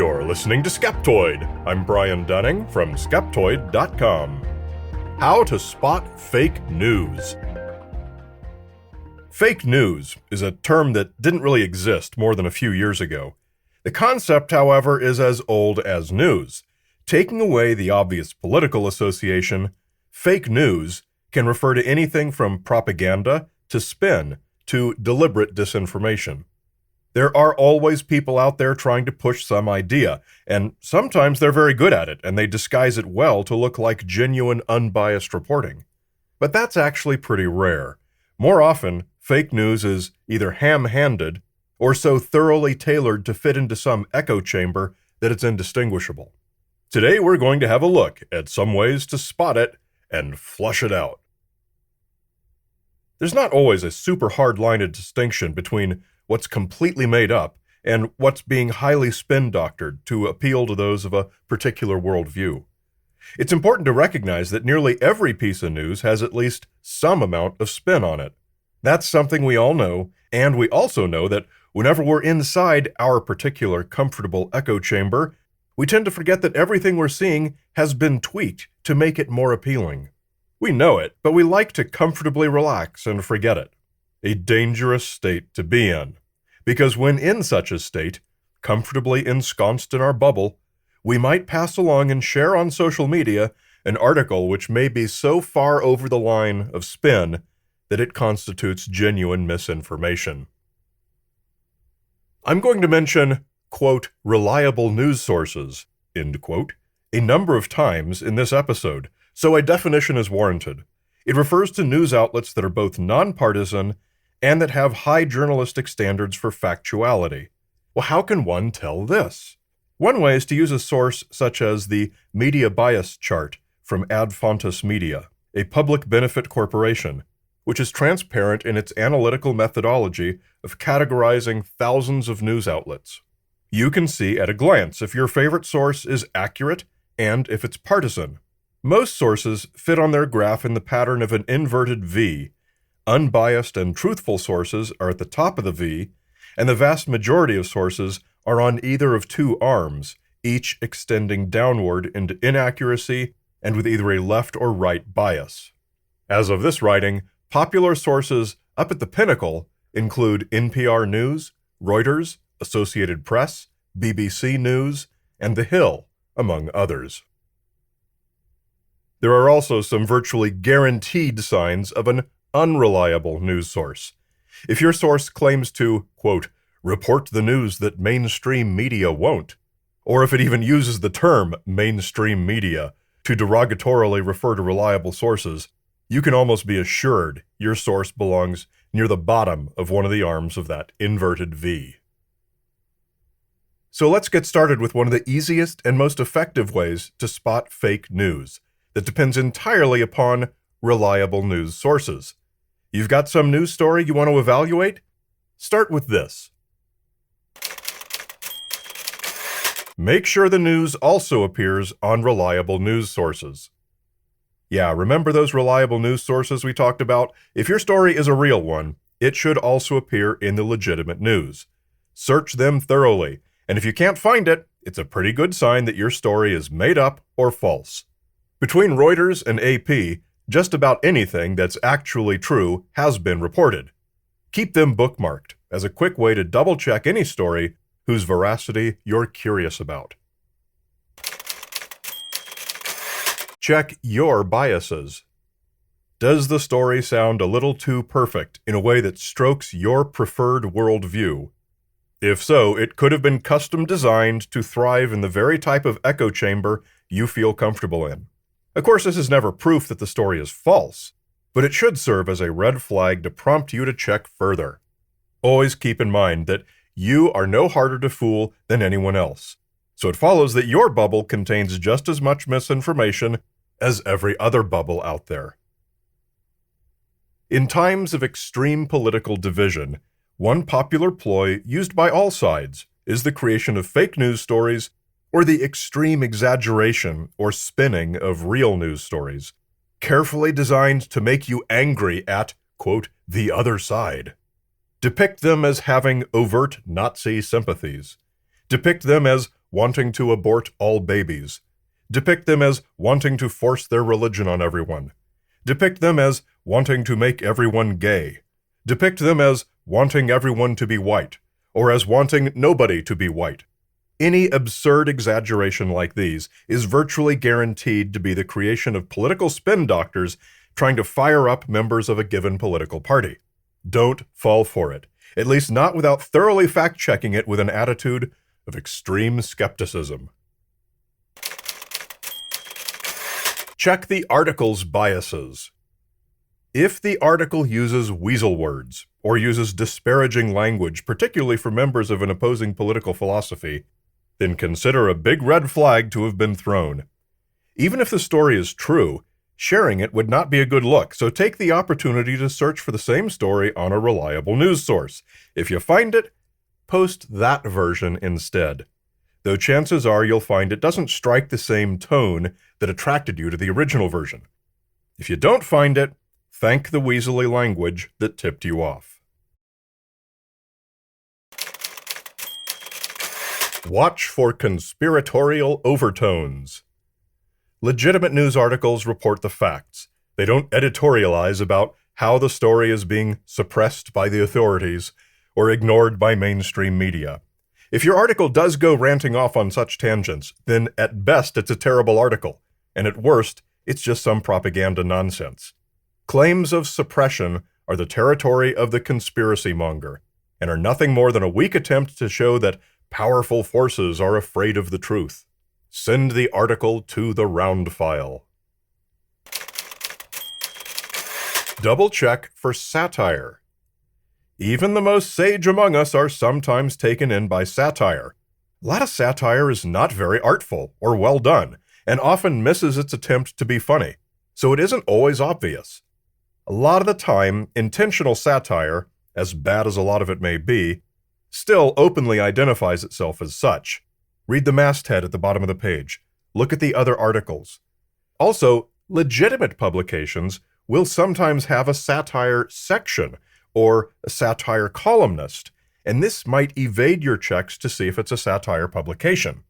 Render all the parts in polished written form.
You're listening to Skeptoid. I'm Brian Dunning from Skeptoid.com. How to spot fake news. Fake news is a term that didn't really exist more than a few years ago. The concept, however, is as old as news. Taking away the obvious political association, fake news can refer to anything from propaganda to spin to deliberate disinformation. There are always people out there trying to push some idea, and sometimes they're very good at it, and they disguise it well to look like genuine, unbiased reporting. But that's actually pretty rare. More often, fake news is either ham-handed or so thoroughly tailored to fit into some echo chamber that it's indistinguishable. Today we're going to have a look at some ways to spot it and flush it out. There's not always a super hard-lined distinction between what's completely made up and what's being highly spin-doctored to appeal to those of a particular worldview. It's important to recognize that nearly every piece of news has at least some amount of spin on it. That's something we all know, and we also know that whenever we're inside our particular comfortable echo chamber, we tend to forget that everything we're seeing has been tweaked to make it more appealing. We know it, but we like to comfortably relax and forget it. A dangerous state to be in, because when in such a state, comfortably ensconced in our bubble, we might pass along and share on social media an article which may be so far over the line of spin that it constitutes genuine misinformation. I'm going to mention, quote, reliable news sources, end quote, a number of times in this episode, so a definition is warranted. It refers to news outlets that are both nonpartisan and that have high journalistic standards for factuality. Well, how can one tell this? One way is to use a source such as the Media Bias Chart from Ad Fontes Media, a public benefit corporation, which is transparent in its analytical methodology of categorizing thousands of news outlets. You can see at a glance if your favorite source is accurate and if it's partisan. Most sources fit on their graph in the pattern of an inverted V. Unbiased and truthful sources are at the top of the V, and the vast majority of sources are on either of two arms, each extending downward into inaccuracy and with either a left or right bias. As of this writing, popular sources up at the pinnacle include NPR News, Reuters, Associated Press, BBC News, and The Hill, among others. There are also some virtually guaranteed signs of an unreliable news source. If your source claims to, quote, report the news that mainstream media won't, or if it even uses the term mainstream media to derogatorily refer to reliable sources, you can almost be assured your source belongs near the bottom of one of the arms of that inverted V. So let's get started with one of the easiest and most effective ways to spot fake news that depends entirely upon reliable news sources. You've got some news story you want to evaluate? Start with this. Make sure the news also appears on reliable news sources. Yeah, remember those reliable news sources we talked about? If your story is a real one, it should also appear in the legitimate news. Search them thoroughly, and if you can't find it, it's a pretty good sign that your story is made up or false. Between Reuters and AP, just about anything that's actually true has been reported. Keep them bookmarked as a quick way to double-check any story whose veracity you're curious about. Check your biases. Does the story sound a little too perfect in a way that strokes your preferred worldview? If so, it could have been custom designed to thrive in the very type of echo chamber you feel comfortable in. Of course, this is never proof that the story is false, but it should serve as a red flag to prompt you to check further. Always keep in mind that you are no harder to fool than anyone else, so it follows that your bubble contains just as much misinformation as every other bubble out there. In times of extreme political division, one popular ploy used by all sides is the creation of fake news stories or the extreme exaggeration or spinning of real news stories, carefully designed to make you angry at, quote, the other side. Depict them as having overt Nazi sympathies. Depict them as wanting to abort all babies. Depict them as wanting to force their religion on everyone. Depict them as wanting to make everyone gay. Depict them as wanting everyone to be white, or as wanting nobody to be white. Any absurd exaggeration like these is virtually guaranteed to be the creation of political spin doctors trying to fire up members of a given political party. Don't fall for it, at least not without thoroughly fact-checking it with an attitude of extreme skepticism. Check the article's biases. If the article uses weasel words, or uses disparaging language, particularly for members of an opposing political philosophy, then consider a big red flag to have been thrown. Even if the story is true, sharing it would not be a good look, so take the opportunity to search for the same story on a reliable news source. If you find it, post that version instead, though chances are you'll find it doesn't strike the same tone that attracted you to the original version. If you don't find it, thank the weaselly language that tipped you off. Watch for conspiratorial overtones. Legitimate news articles report the facts. They don't editorialize about how the story is being suppressed by the authorities or ignored by mainstream media. If your article does go ranting off on such tangents, then at best it's a terrible article, and at worst, it's just some propaganda nonsense. Claims of suppression are the territory of the conspiracy monger, and are nothing more than a weak attempt to show that powerful forces are afraid of the truth. Send the article to the round file. Double check for satire. Even the most sage among us are sometimes taken in by satire. A lot of satire is not very artful or well done, and often misses its attempt to be funny, so it isn't always obvious. A lot of the time, intentional satire, as bad as a lot of it may be, still openly identifies itself as such. Read the masthead at the bottom of the page. Look at the other articles. Also, legitimate publications will sometimes have a satire section or a satire columnist, and this might evade your checks to see if it's a satire publication.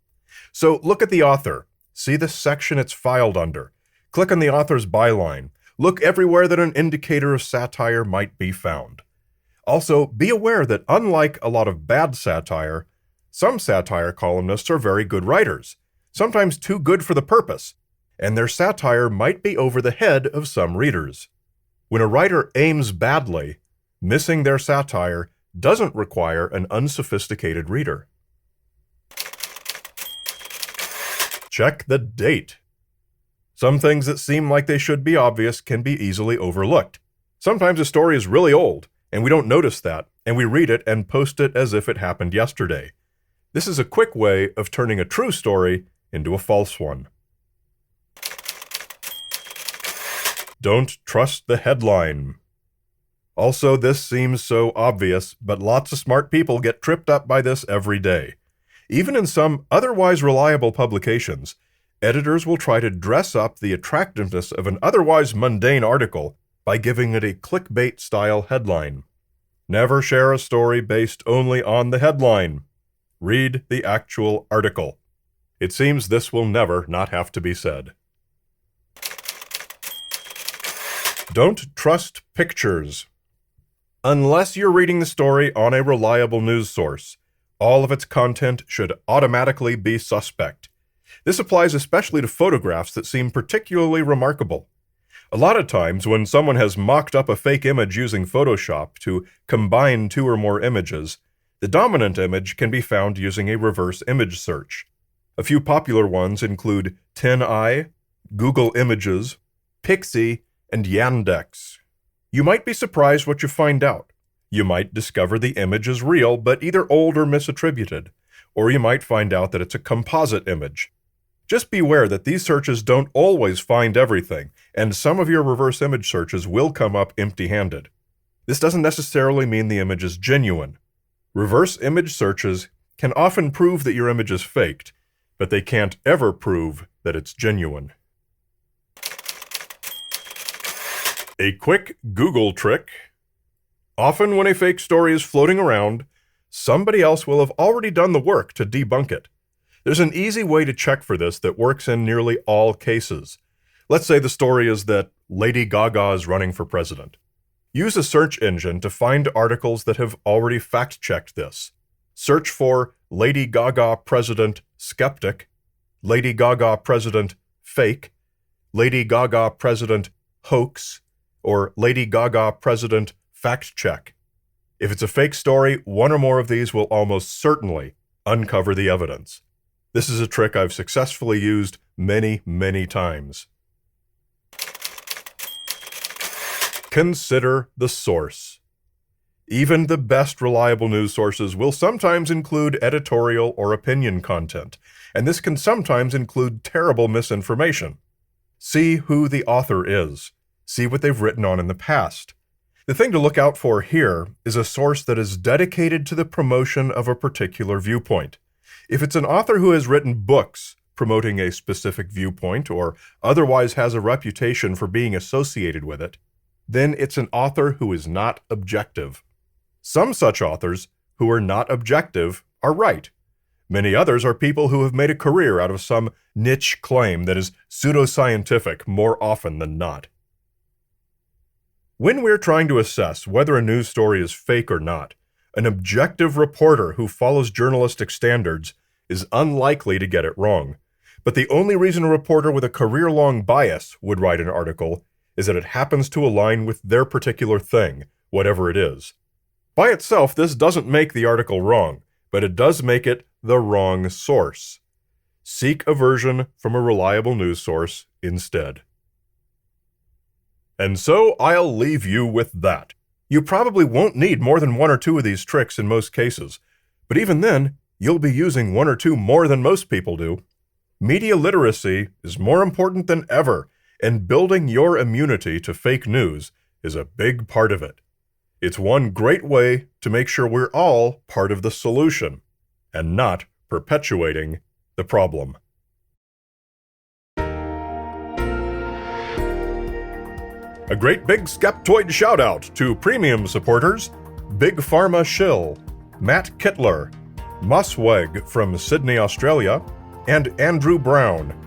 So look at the author. See the section it's filed under. Click on the author's byline. Look everywhere that an indicator of satire might be found. Also, be aware that unlike a lot of bad satire, some satire columnists are very good writers, sometimes too good for the purpose, and their satire might be over the head of some readers. When a writer aims badly, missing their satire doesn't require an unsophisticated reader. Check the date. Some things that seem like they should be obvious can be easily overlooked. Sometimes a story is really old, and we don't notice that, and we read it and post it as if it happened yesterday. This is a quick way of turning a true story into a false one. Don't trust the headline. Also, this seems so obvious, but lots of smart people get tripped up by this every day. Even in some otherwise reliable publications, editors will try to dress up the attractiveness of an otherwise mundane article by giving it a clickbait-style headline. Never share a story based only on the headline. Read the actual article. It seems this will never not have to be said. Don't trust pictures. Unless you're reading the story on a reliable news source, all of its content should automatically be suspect. This applies especially to photographs that seem particularly remarkable. A lot of times, when someone has mocked up a fake image using Photoshop to combine two or more images, the dominant image can be found using a reverse image search. A few popular ones include TinEye, Google Images, Pixie, and Yandex. You might be surprised what you find out. You might discover the image is real, but either old or misattributed, or you might find out that it's a composite image. Just beware that these searches don't always find everything, and some of your reverse image searches will come up empty-handed. This doesn't necessarily mean the image is genuine. Reverse image searches can often prove that your image is faked, but they can't ever prove that it's genuine. A quick Google trick. Often when a fake story is floating around, somebody else will have already done the work to debunk it. There's an easy way to check for this that works in nearly all cases. Let's say the story is that Lady Gaga is running for president. Use a search engine to find articles that have already fact-checked this. Search for Lady Gaga President Skeptic, Lady Gaga President Fake, Lady Gaga President Hoax, or Lady Gaga President Fact Check. If it's a fake story, one or more of these will almost certainly uncover the evidence. This is a trick I've successfully used many, many times. Consider the source. Even the best reliable news sources will sometimes include editorial or opinion content, and this can sometimes include terrible misinformation. See who the author is. See what they've written on in the past. The thing to look out for here is a source that is dedicated to the promotion of a particular viewpoint. If it's an author who has written books promoting a specific viewpoint or otherwise has a reputation for being associated with it, then it's an author who is not objective. Some such authors who are not objective are right. Many others are people who have made a career out of some niche claim that is pseudoscientific more often than not. When we're trying to assess whether a news story is fake or not, an objective reporter who follows journalistic standards is unlikely to get it wrong. But the only reason a reporter with a career-long bias would write an article is that it happens to align with their particular thing, whatever it is. By itself, this doesn't make the article wrong, but it does make it the wrong source. Seek a version from a reliable news source instead. And so I'll leave you with that. You probably won't need more than one or two of these tricks in most cases, but even then, you'll be using one or two more than most people do. Media literacy is more important than ever, and building your immunity to fake news is a big part of it. It's one great way to make sure we're all part of the solution, and not perpetuating the problem. A great big Skeptoid shout-out to premium supporters, Big Pharma Shill, Matt Kittler, Musweg from Sydney, Australia, and Andrew Brown.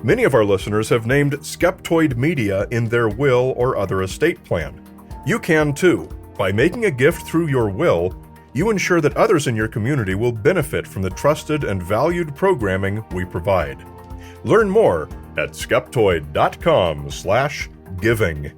Many of our listeners have named Skeptoid Media in their will or other estate plan. You can too. By making a gift through your will, you ensure that others in your community will benefit from the trusted and valued programming we provide. Learn more at skeptoid.com/giving.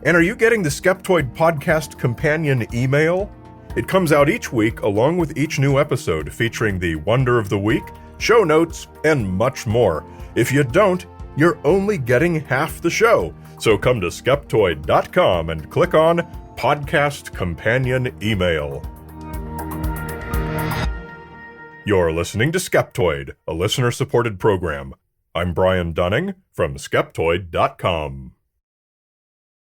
And are you getting the Skeptoid Podcast Companion email? It comes out each week along with each new episode featuring the Wonder of the Week, show notes, and much more. If you don't, you're only getting half the show. So come to skeptoid.com and click on Podcast Companion Email. You're listening to Skeptoid, a listener-supported program. I'm Brian Dunning from Skeptoid.com.